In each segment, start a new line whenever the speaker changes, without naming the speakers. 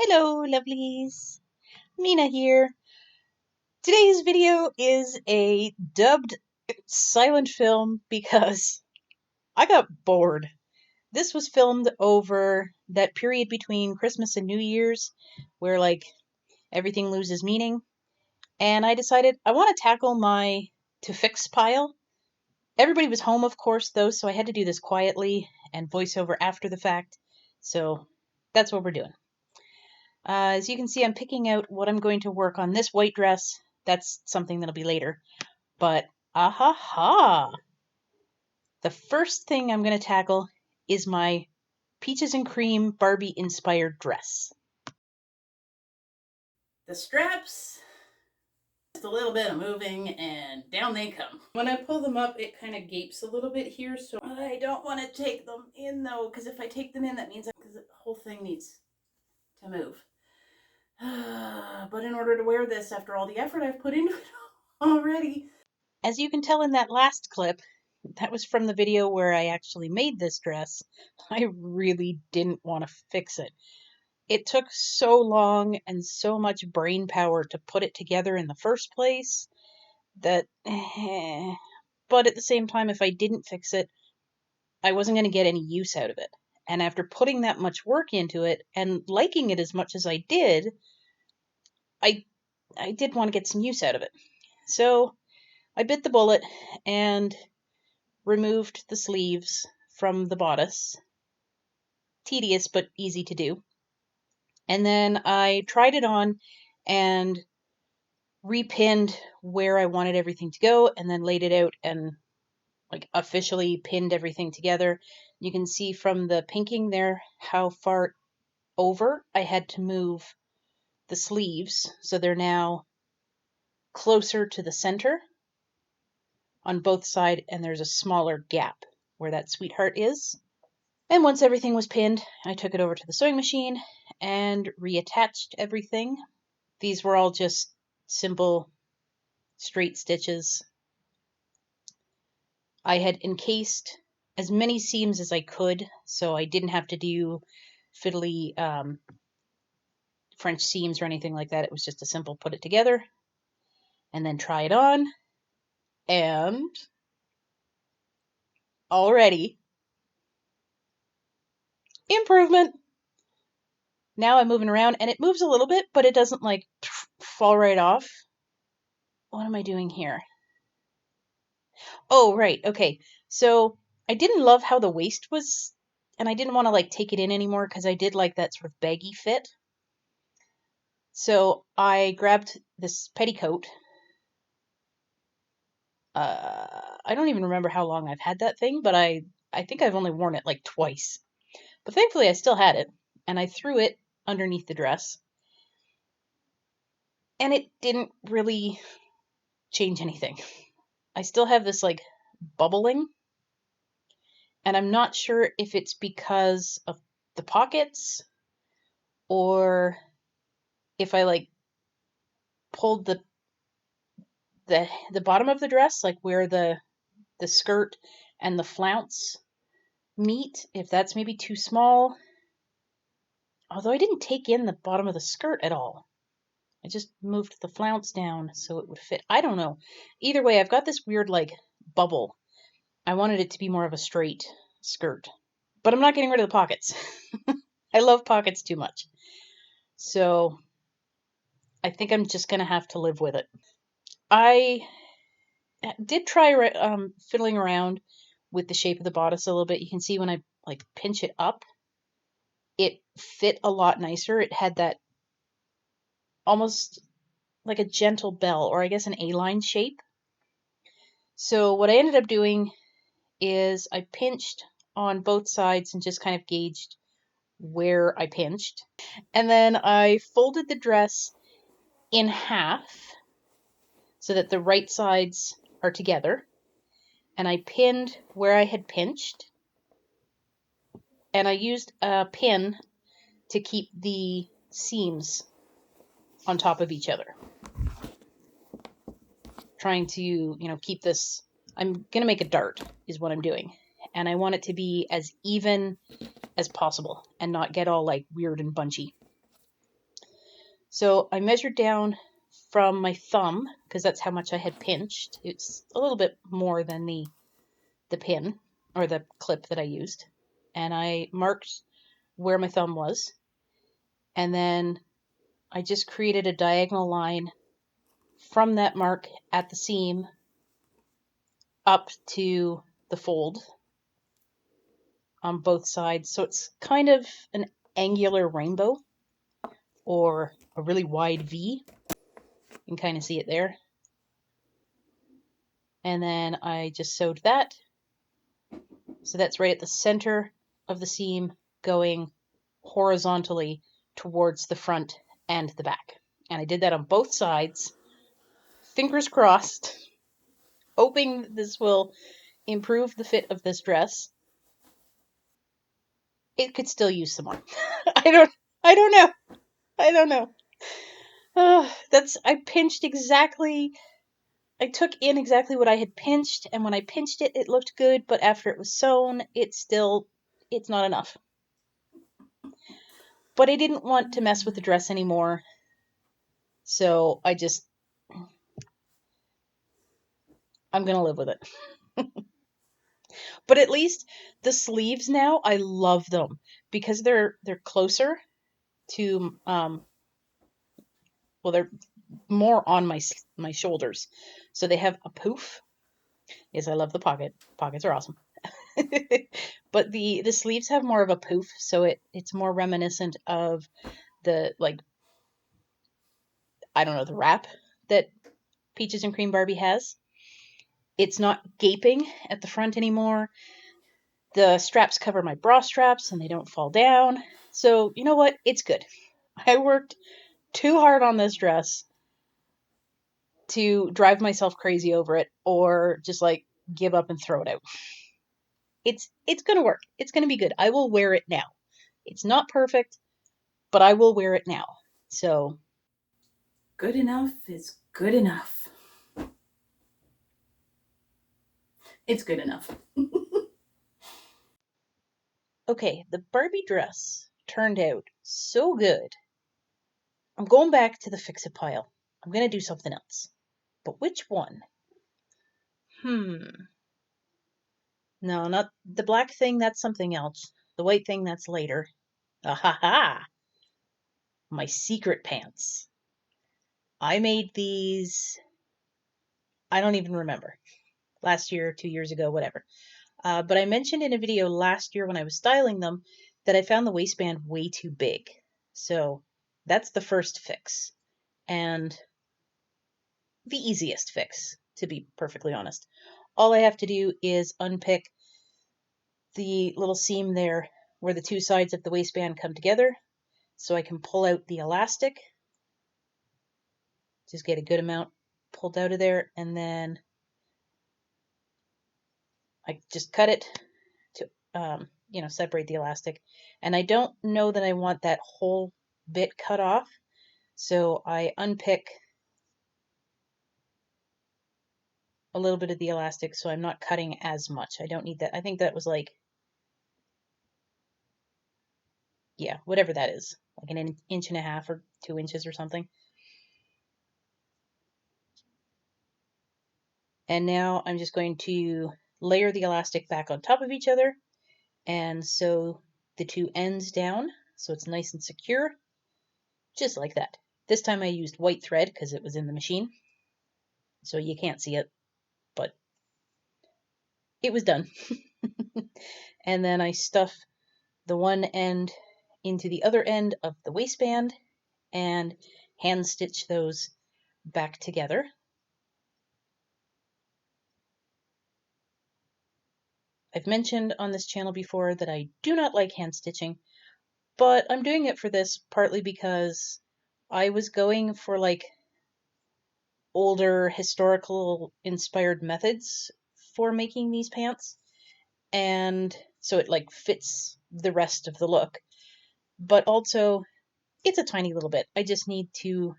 Hello, lovelies. Mina here. Today's video is a dubbed silent film because I got bored. This was filmed over that period between Christmas and New Year's where everything loses meaning. And I decided I want to tackle my to fix pile. Everybody was home, of course, though, so I had to do this quietly and voiceover after the fact. So that's what we're doing. As you can see, I'm picking out what I'm going to work on. This white dress, that's something that'll be later. But, ah-ha-ha! The first thing I'm going to tackle is my Peaches and Cream Barbie-inspired dress. The straps, just a little bit of moving, and down they come. When I pull them up, it kind of gapes a little bit here, so I don't want to take them in, though, because if I take them in, that means because the whole thing needs to move. But in order to wear this after all the effort I've put into it already. As you can tell in that last clip, that was from the video where I actually made this dress. I really didn't want to fix it. It took so long and so much brain power to put it together in the first place that, but at the same time, if I didn't fix it, I wasn't going to get any use out of it. And after putting that much work into it and liking it as much as I did, I did want to get some use out of it. So I bit the bullet and removed the sleeves from the bodice. Tedious, but easy to do. And then I tried it on and repinned where I wanted everything to go, and then laid it out and officially pinned everything together. You can see from the pinking there how far over I had to move the sleeves, so they're now closer to the center on both sides, and there's a smaller gap where that sweetheart is. And once everything was pinned, I took it over to the sewing machine and reattached everything. These were all just simple straight stitches. I had encased as many seams as I could, so I didn't have to do fiddly French seams or anything like that. It was just a simple put it together and then try it on. And already, improvement. Now I'm moving around and it moves a little bit, but it doesn't fall right off. What am I doing here? Oh, right. Okay. So I didn't love how the waist was, and I didn't want to take it in anymore because I did like that sort of baggy fit. So I grabbed this petticoat. I don't even remember how long I've had that thing, but I think I've only worn it twice. But thankfully I still had it, and I threw it underneath the dress. And it didn't really change anything. I still have this bubbling, and I'm not sure if it's because of the pockets or if I pulled the bottom of the dress, where the skirt and the flounce meet, if that's maybe too small. Although I didn't take in the bottom of the skirt at all. I just moved the flounce down so it would fit. I don't know. Either way, I've got this weird bubble. I wanted it to be more of a straight skirt. But I'm not getting rid of the pockets. I love pockets too much. So I think I'm just going to have to live with it. I did try fiddling around with the shape of the bodice a little bit. You can see when I pinch it up, it fit a lot nicer. It had that almost like a gentle bell, or I guess an A-line shape. So what I ended up doing is I pinched on both sides and just kind of gauged where I pinched. And then I folded the dress in half so that the right sides are together. And I pinned where I had pinched. And I used a pin to keep the seams on top of each other. Trying to, keep this, I'm going to make a dart is what I'm doing. And I want it to be as even as possible and not get all weird and bunchy. So I measured down from my thumb, because that's how much I had pinched. It's a little bit more than the pin or the clip that I used. And I marked where my thumb was. And then I just created a diagonal line from that mark at the seam up to the fold on both sides. So it's kind of an angular rainbow or a really wide V. You can kind of see it there. And then I just sewed that. So that's right at the center of the seam going horizontally towards the front and the back. And I did that on both sides. Fingers crossed, hoping this will improve the fit of this dress. It could still use some more. I don't know. I don't know. I pinched exactly. I took in exactly what I had pinched, and when I pinched it, it looked good, but after it was sewn, it's not enough. But I didn't want to mess with the dress anymore, so I'm gonna live with it. But at least the sleeves now, I love them because they're closer to well, they're more on my shoulders, so they have a poof. Yes, I love the pocket. Pockets are awesome. But the sleeves have more of a poof, so it's more reminiscent of the, like, I don't know, the wrap that Peaches and Cream Barbie has. It's not gaping at the front anymore. The straps cover my bra straps and they don't fall down. So, you know what? It's good. I worked too hard on this dress to drive myself crazy over it or just like give up and throw it out. It's going to work. It's going to be good. I will wear it now. It's not perfect, but I will wear it now. So,
good enough is good enough. It's good enough.
okay, the Barbie dress turned out so good. I'm going back to the fix-it pile. I'm going to do something else. But which one? No, not the black thing, that's something else. The white thing, that's later. Ahaha! My secret pants. I made these, I don't even remember. Last year, 2 years ago, whatever. But I mentioned in a video last year when I was styling them that I found the waistband way too big. So that's the first fix. And the easiest fix, to be perfectly honest. All I have to do is unpick the little seam there where the two sides of the waistband come together, so I can pull out the elastic. Just get a good amount pulled out of there, and then I just cut it to separate the elastic. And I don't know that I want that whole bit cut off, so I unpick a little bit of the elastic so I'm not cutting as much. I don't need that. I think that was like, yeah, whatever that is, like an inch and a half or 2 inches or something. And now I'm just going to layer the elastic back on top of each other and sew the two ends down so it's nice and secure, just like that. This time I used white thread because it was in the machine, so you can't see it, but it was done. And then I stuff the one end into the other end of the waistband and hand stitch those back together. I've mentioned on this channel before that I do not like hand stitching, but I'm doing it for this partly because I was going for like older historical inspired methods for making these pants, and so it like fits the rest of the look. But also, it's a tiny little bit. I just need to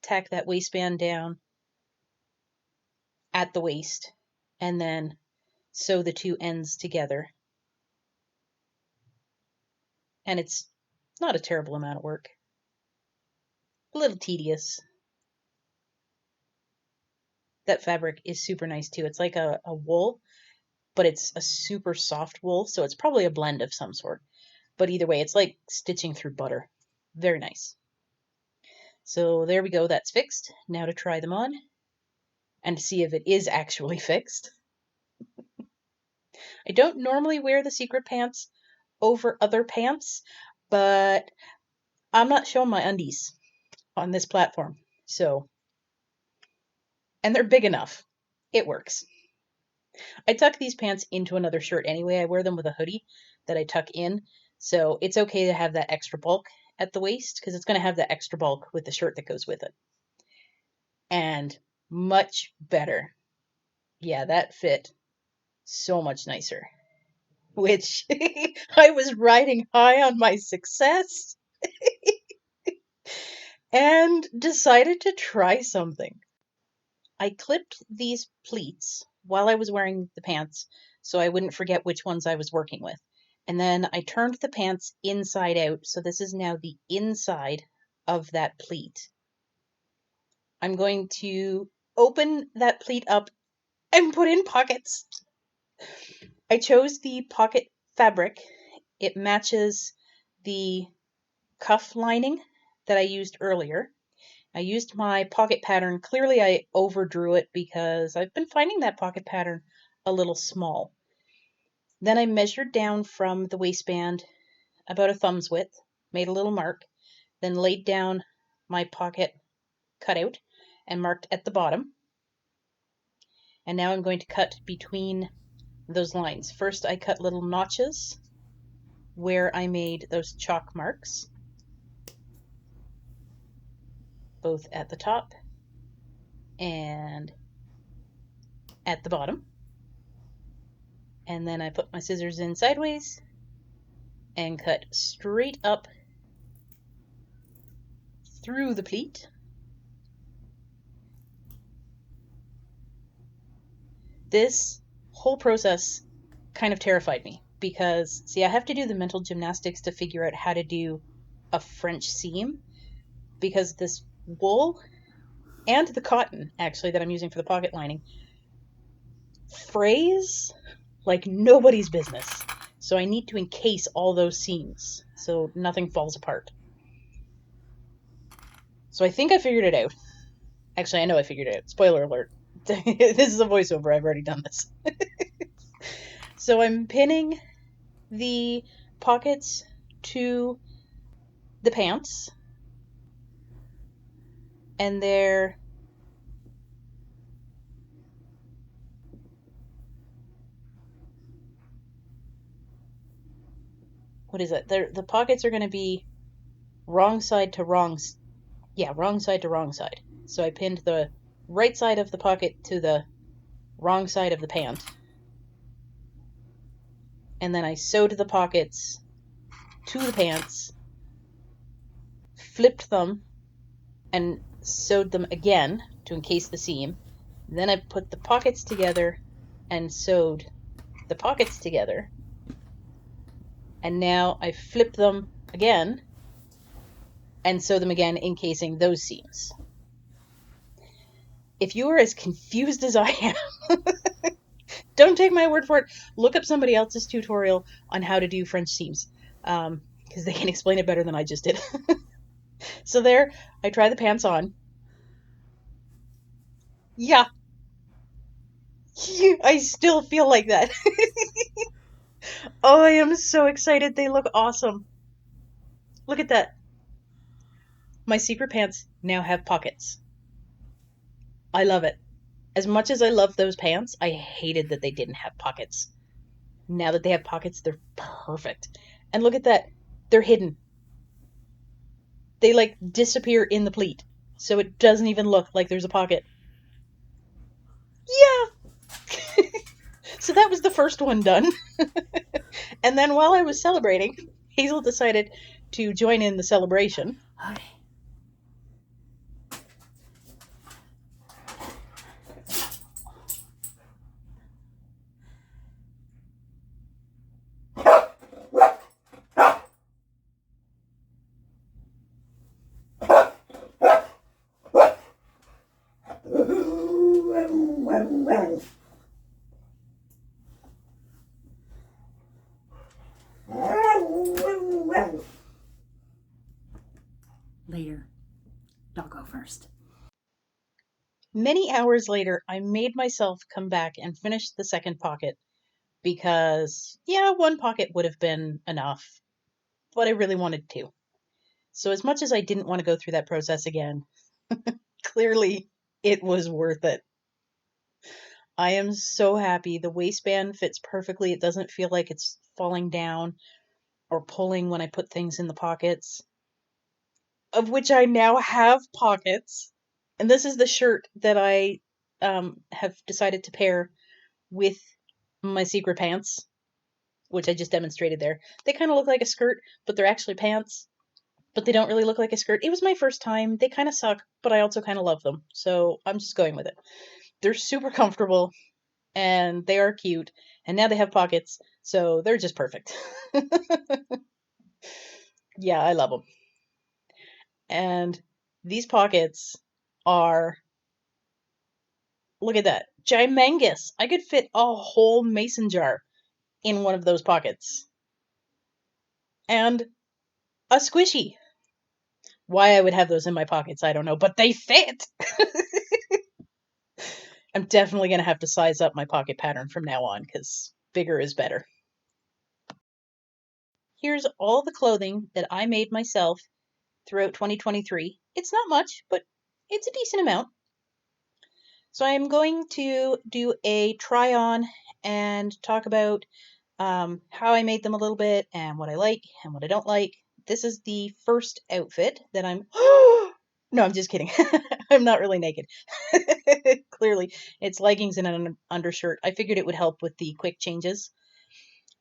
tack that waistband down at the waist and then sew the two ends together. And it's not a terrible amount of work. a little tedious. That fabric is super nice too. It's like a wool, but it's a super soft wool, so it's probably a blend of some sort. But either way, it's like stitching through butter. Very nice. So there we go, that's fixed. Now to try them on and to see if it is actually fixed. I don't normally wear the secret pants over other pants, but I'm not showing my undies on this platform. So, and they're big enough. It works. I tuck these pants into another shirt anyway. I wear them with a hoodie that I tuck in. So it's okay to have that extra bulk at the waist because it's going to have that extra bulk with the shirt that goes with it. And much better. Yeah, that fit so much nicer. Which I was riding high on my success and decided to try something. I clipped these pleats while I was wearing the pants so I wouldn't forget which ones I was working with. And then I turned the pants inside out, so this is now the inside of that pleat. I'm going to open that pleat up and put in pockets. I chose the pocket fabric. It matches the cuff lining that I used earlier. I used my pocket pattern. Clearly I overdrew it because I've been finding that pocket pattern a little small. Then I measured down from the waistband about a thumb's width, made a little mark, then laid down my pocket cutout and marked at the bottom. And now I'm going to cut between those lines. First I cut little notches where I made those chalk marks, both at the top and at the bottom. And then I put my scissors in sideways and cut straight up through the pleat. This whole process kind of terrified me because, see, I have to do the mental gymnastics to figure out how to do a French seam because this wool and the cotton, actually, that I'm using for the pocket lining frays like nobody's business. So I need to encase all those seams so nothing falls apart. So I think I figured it out. Actually, I know I figured it out. Spoiler alert. This is a voiceover. I've already done this. So I'm pinning the pockets to the pants. And they're what is it? The pockets are going to be wrong side to wrong side. So I pinned the right side of the pocket to the wrong side of the pant. And then I sewed the pockets to the pants, flipped them, and sewed them again to encase the seam. Then I put the pockets together and sewed the pockets together. And now I flip them again and sew them again, encasing those seams. If you are as confused as I am, don't take my word for it. Look up somebody else's tutorial on how to do French seams, because they can explain it better than I just did. So there, I try the pants on. Yeah, I still feel like that. Oh, I am so excited. They look awesome. Look at that. My secret pants now have pockets. I love it. As much as I love those pants, I hated that they didn't have pockets. Now that they have pockets, they're perfect. And look at that. They're hidden. They like disappear in the pleat. So it doesn't even look like there's a pocket. Yeah. So that was the first one done. And then while I was celebrating, Hazel decided to join in the celebration.
Okay. Later. Doggo first.
Many hours later, I made myself come back and finish the second pocket because, yeah, one pocket would have been enough, but I really wanted two. So as much as I didn't want to go through that process again, clearly it was worth it. I am so happy. The waistband fits perfectly. It doesn't feel like it's falling down or pulling when I put things in the pockets, of which I now have pockets. And this is the shirt that I have decided to pair with my secret pants, which I just demonstrated there. They kind of look like a skirt, but they're actually pants, but they don't really look like a skirt. It was my first time. They kind of suck, but I also kind of love them. So I'm just going with it. They're super comfortable and they are cute. And now they have pockets, so they're just perfect. Yeah, I love them. And these pockets are, look at that, gimangus. I could fit a whole mason jar in one of those pockets. And a squishy. Why I would have those in my pockets, I don't know, but they fit. I'm definitely going to have to size up my pocket pattern from now on because bigger is better. Here's all the clothing that I made myself throughout 2023. It's not much, but it's a decent amount. So I'm going to do a try on and talk about how I made them a little bit and what I like and what I don't like. This is the first outfit that I'm. No, I'm just kidding. I'm not really naked. Clearly, it's leggings and an undershirt. I figured it would help with the quick changes.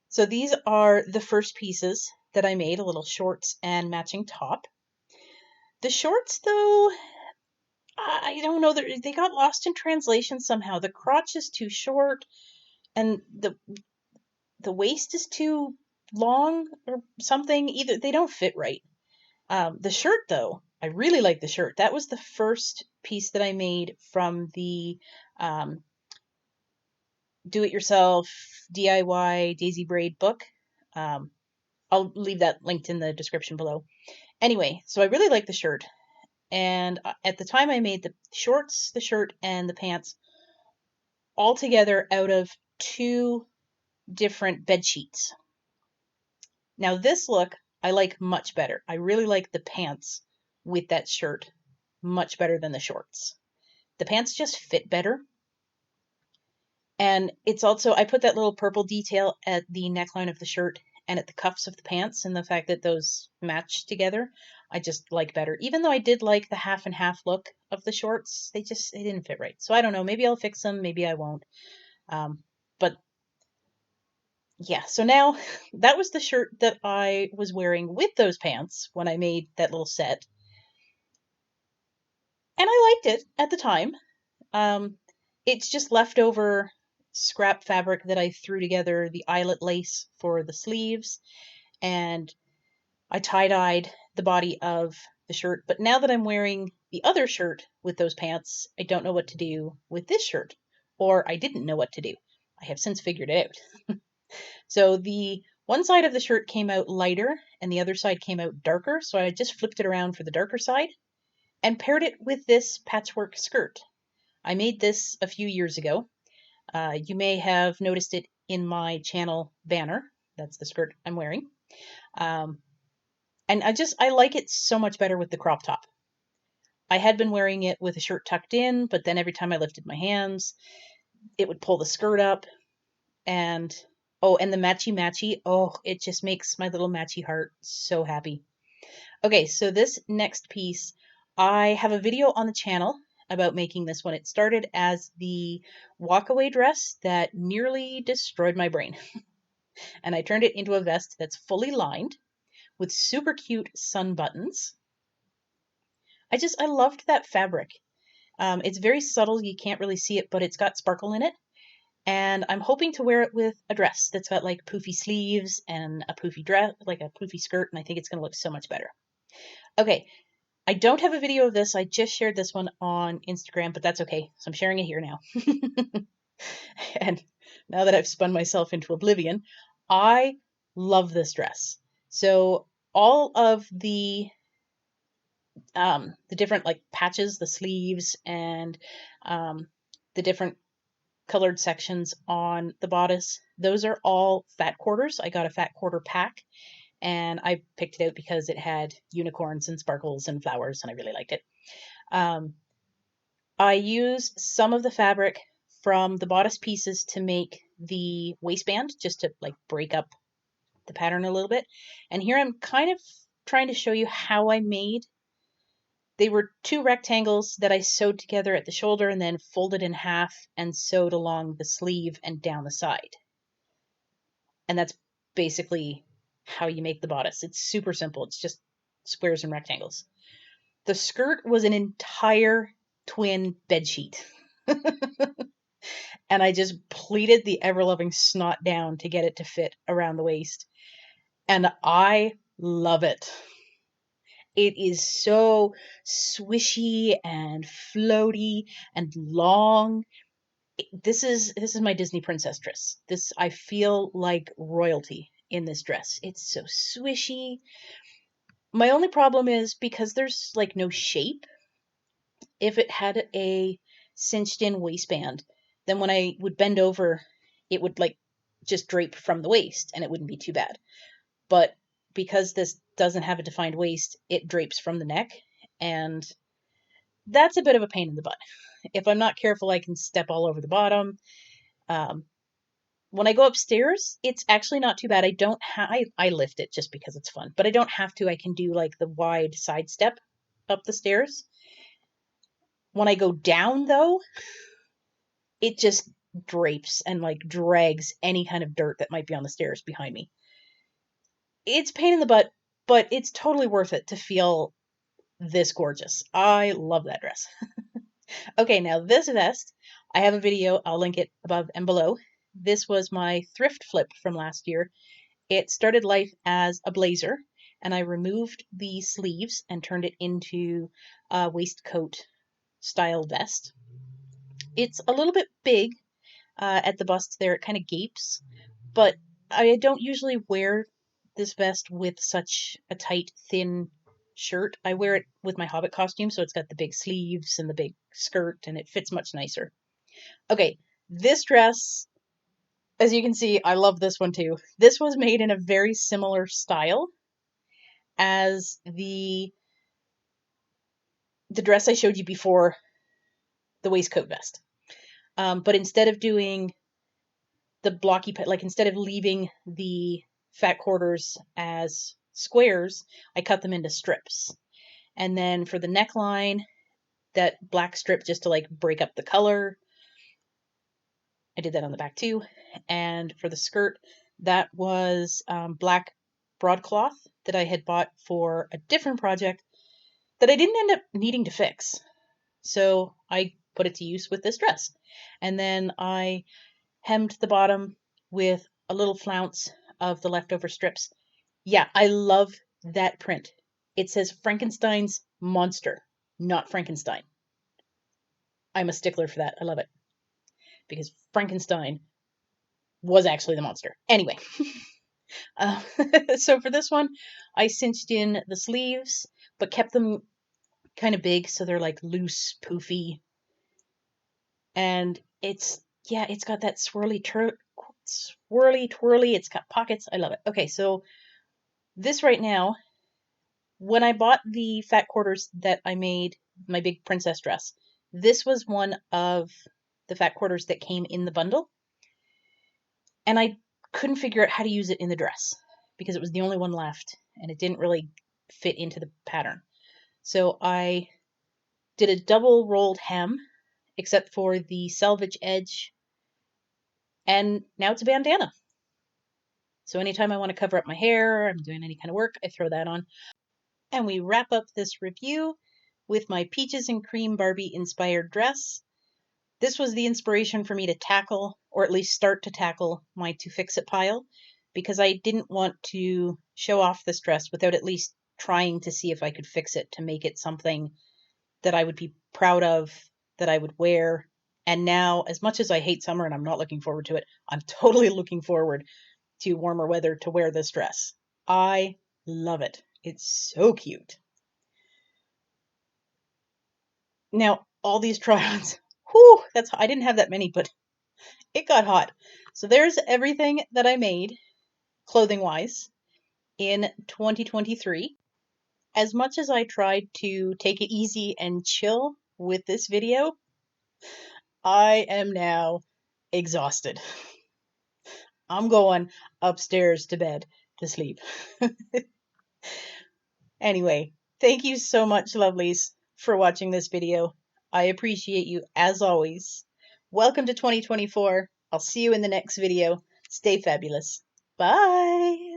So these are the first pieces that I made, a little shorts and matching top. The shorts, though, I don't know, they got lost in translation somehow. The crotch is too short and the waist is too long or something. Either they don't fit right. The shirt, though, I really like the shirt. That was the first piece that I made from the do-it-yourself DIY Daisy Braid book. Um, I'll leave that linked in the description below. Anyway, so I really like the shirt. And at the time I made the shorts, the shirt, and the pants all together out of two different bed sheets. Now this look I like much better. I really like the pants with that shirt much better than the shorts. The pants just fit better. And it's also, I put that little purple detail at the neckline of the shirt and at the cuffs of the pants, and the fact that those match together, I just like better. Even though I did like the half and half look of the shorts, they didn't fit right. So I don't know, maybe I'll fix them, maybe I won't. But yeah, so now that was the shirt that I was wearing with those pants when I made that little set. And I liked it at the time. It's just leftover scrap fabric that I threw together the eyelet lace for the sleeves, and I tie-dyed the body of the shirt. But now that I'm wearing the other shirt with those pants, I don't know what to do with this shirt, or I didn't know what to do. I have since figured it out. So the one side of the shirt came out lighter and the other side came out darker, so I just flipped it around for the darker side and paired it with this patchwork skirt. I made this a few years ago. You may have noticed it in my channel banner. That's the skirt I'm wearing. Um, and I like it so much better with the crop top. I had been wearing it with a shirt tucked in, but then every time I lifted my hands, it would pull the skirt up. And oh, and the matchy matchy, oh, it just makes my little matchy heart so happy. Okay, so this next piece, I have a video on the channel about making this one. It started as the walkaway dress that nearly destroyed my brain. And I turned it into a vest that's fully lined with super cute sun buttons. I loved that fabric. It's very subtle, you can't really see it, but it's got sparkle in it. And I'm hoping to wear it with a dress that's got like poofy sleeves and a poofy dress, like a poofy skirt, and I think it's going to look so much better. Okay, I don't have a video of this. I just shared this one on Instagram, but that's okay. So I'm sharing it here now. And now that I've spun myself into oblivion, I love this dress. So all of the different like patches, the sleeves, and the different colored sections on the bodice, those are all fat quarters. I got a fat quarter pack, and I picked it out because it had unicorns and sparkles and flowers, and I really liked it. Um, I used some of the fabric from the bodice pieces to make the waistband, just to like break up the pattern a little bit. And here I'm kind of trying to show you how I made. They were two rectangles that I sewed together at the shoulder and then folded in half and sewed along the sleeve and down the side. And that's basically how you make the bodice. It's super simple. It's just squares and rectangles. The skirt was an entire twin bed sheet. And I just pleated the ever-loving snot down to get it to fit around the waist. And I love it. It is so swishy and floaty and long. This is my Disney princess dress. This I feel like royalty in this dress. It's so swishy. My only problem is because there's like no shape. If it had a cinched in waistband, then when I would bend over, it would like just drape from the waist and it wouldn't be too bad. But because this doesn't have a defined waist, it drapes from the neck, and that's a bit of a pain in the butt. If I'm not careful, I can step all over the bottom. Um, when I go upstairs, it's actually not too bad. I lift it just because it's fun, but I don't have to. I can do like the wide side step up the stairs. When I go down though, it just drapes and like drags any kind of dirt that might be on the stairs behind me. It's a pain in the butt, but it's totally worth it to feel this gorgeous. I love that dress. Okay, now this vest, I have a video, I'll link it above and below. This was my thrift flip from last year. It started life as a blazer, and I removed the sleeves and turned it into a waistcoat style vest. It's a little bit big at the bust there, it kind of gapes, but I don't usually wear this vest with such a tight, thin shirt. I wear it with my Hobbit costume, so it's got the big sleeves and the big skirt, and it fits much nicer. Okay, this dress, as you can see, I love this one too. This was made in a very similar style as the dress I showed you before, the waistcoat vest. But instead of doing the blocky, like instead of leaving the fat quarters as squares, I cut them into strips. And then for the neckline, that black strip just to like break up the color. I did that on the back too. And for the skirt, that was black broadcloth that I had bought for a different project that I didn't end up needing to fix. So I put it to use with this dress. And then I hemmed the bottom with a little flounce of the leftover strips. Yeah, I love that print. It says Frankenstein's monster, not Frankenstein. I'm a stickler for that. I love it. Because Frankenstein was actually the monster. Anyway, uh, so for this one, I cinched in the sleeves, but kept them kind of big so they're like loose, poofy. And it's got that swirly twirly. It's got pockets. I love it. Okay, so this right now, when I bought the fat quarters that I made my big princess dress, this was one of the fat quarters that came in the bundle. And I couldn't figure out how to use it in the dress because it was the only one left and it didn't really fit into the pattern. So I did a double rolled hem, except for the selvage edge, and now it's a bandana. So anytime I want to cover up my hair, I'm doing any kind of work, I throw that on. And we wrap up this review with my peaches and cream Barbie inspired dress. This was the inspiration for me to tackle, or at least start to tackle, my to fix it pile, because I didn't want to show off this dress without at least trying to see if I could fix it to make it something that I would be proud of, that I would wear. And now, as much as I hate summer and I'm not looking forward to it, I'm totally looking forward to warmer weather to wear this dress. I love it. It's so cute. Now, all these try-ons, whew, I didn't have that many, but it got hot. So there's everything that I made clothing-wise in 2023. As much as I tried to take it easy and chill with this video, I am now exhausted. I'm going upstairs to bed to sleep. Anyway, thank you so much, lovelies, for watching this video. I appreciate you as always. Welcome to 2024. I'll see you in the next video. Stay fabulous. Bye.